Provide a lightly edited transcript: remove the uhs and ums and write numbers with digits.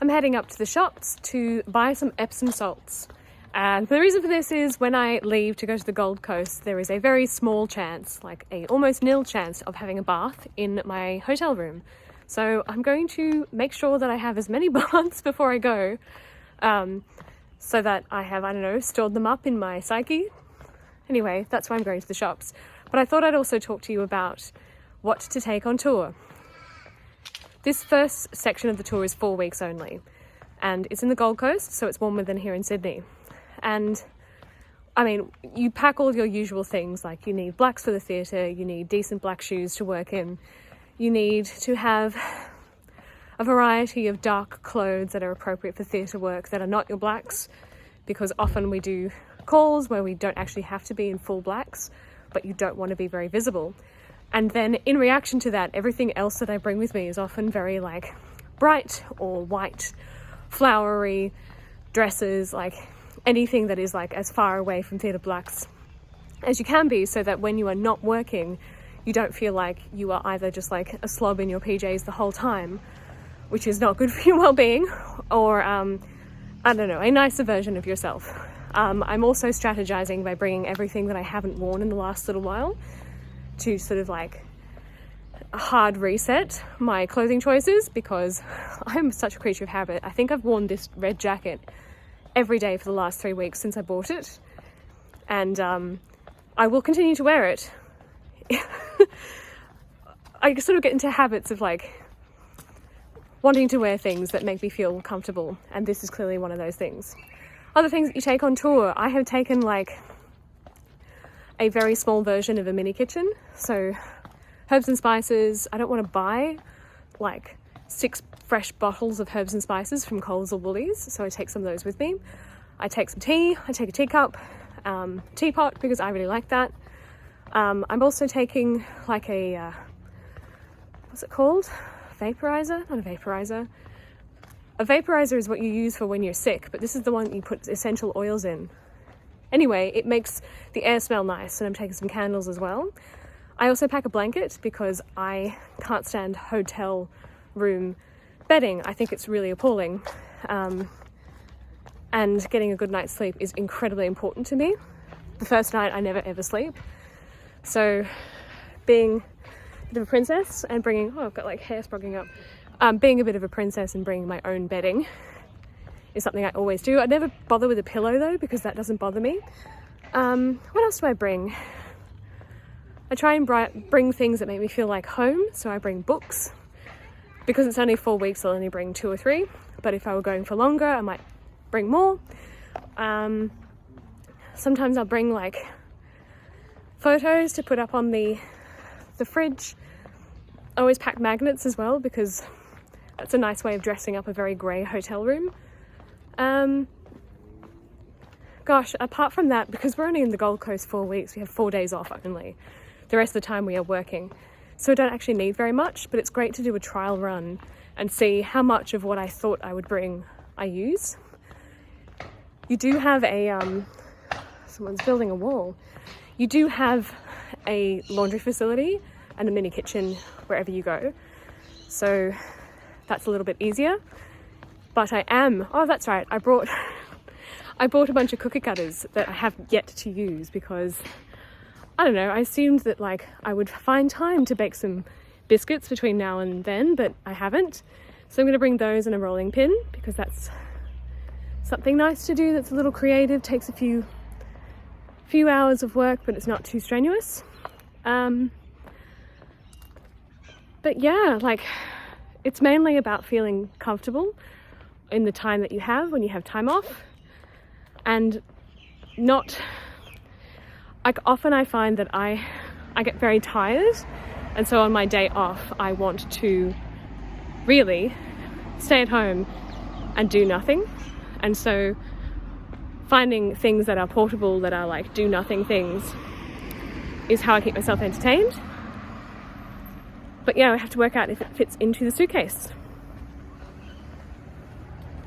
I'm heading up to the shops to buy some Epsom salts. And the reason for this is when I leave to go to the Gold Coast, there is a very small chance, like a almost nil chance of having a bath in my hotel room. So I'm going to make sure that I have as many baths before I go, so that I have, I don't know, stored them up in my psyche. Anyway, that's why I'm going to the shops. But I thought I'd also talk to you about what to take on tour. This first section of the tour is 4 weeks only, and it's in the Gold Coast, so it's warmer than here in Sydney. And I mean, you pack all your usual things, like you need blacks for the theatre, you need decent black shoes to work in, you need to have a variety of dark clothes that are appropriate for theatre work that are not your blacks, because often we do calls where we don't actually have to be in full blacks, but you don't want to be very visible. And then in reaction to that, everything else that I bring with me is often very like bright or white, flowery dresses, like anything that is like as far away from theatre blacks as you can be, so that when you are not working, you don't feel like you are either just like a slob in your PJs the whole time, which is not good for your well-being, or I don't know, a nicer version of yourself. I'm also strategizing by bringing everything that I haven't worn in the last little while to sort of like hard reset my clothing choices, because I'm such a creature of habit. I think I've worn this red jacket every day for the last 3 weeks since I bought it, and I will continue to wear it. I sort of get into habits of like wanting to wear things that make me feel comfortable, and this is clearly one of those things. Other things that you take on tour, I have taken like a very small version of a mini kitchen. So herbs and spices, I don't want to buy like 6 fresh bottles of herbs and spices from Coles or Woolies, so I take some of those with me. I take some tea, I take a teacup, teapot, because I really like that. I'm also taking like a, what's it called? Vaporizer? Not a vaporizer. A vaporizer is what you use for when you're sick, but this is the one that you put essential oils in. Anyway, it makes the air smell nice, and I'm taking some candles as well. I also pack a blanket because I can't stand hotel room bedding. I think it's really appalling. And getting a good night's sleep is incredibly important to me. The first night I never ever sleep. So being a bit of a princess and bringing, oh, I've got like hair sprogging up. Being a bit of a princess and bringing my own bedding is something I always do. I never bother with a pillow though, because that doesn't bother me. What else do I bring? I try and bring things that make me feel like home. So I bring books. Because it's only 4 weeks, I'll only bring 2 or 3. But if I were going for longer, I might bring more. Sometimes I'll bring like photos to put up on the fridge. I always pack magnets as well, because that's a nice way of dressing up a very grey hotel room. Gosh, apart from that, because we're only in the Gold Coast 4 weeks, we have 4 days off only. The rest of the time we are working. So I don't actually need very much, but it's great to do a trial run and see how much of what I thought I would bring I use. You do have a, someone's building a wall. You do have a laundry facility and a mini kitchen wherever you go. So that's a little bit easier. But oh, that's right, I bought a bunch of cookie cutters that I have yet to use, because I don't know, I assumed that like I would find time to bake some biscuits between now and then, but I haven't. So I'm going to bring those in a rolling pin, because that's something nice to do that's a little creative, takes a few hours of work, but it's not too strenuous. But yeah, like it's mainly about feeling comfortable in the time that you have when you have time off, and not like often I find that I get very tired, and so on my day off I want to really stay at home and do nothing. And so finding things that are portable, that are like do nothing things, is how I keep myself entertained. But yeah, I have to work out if it fits into the suitcase.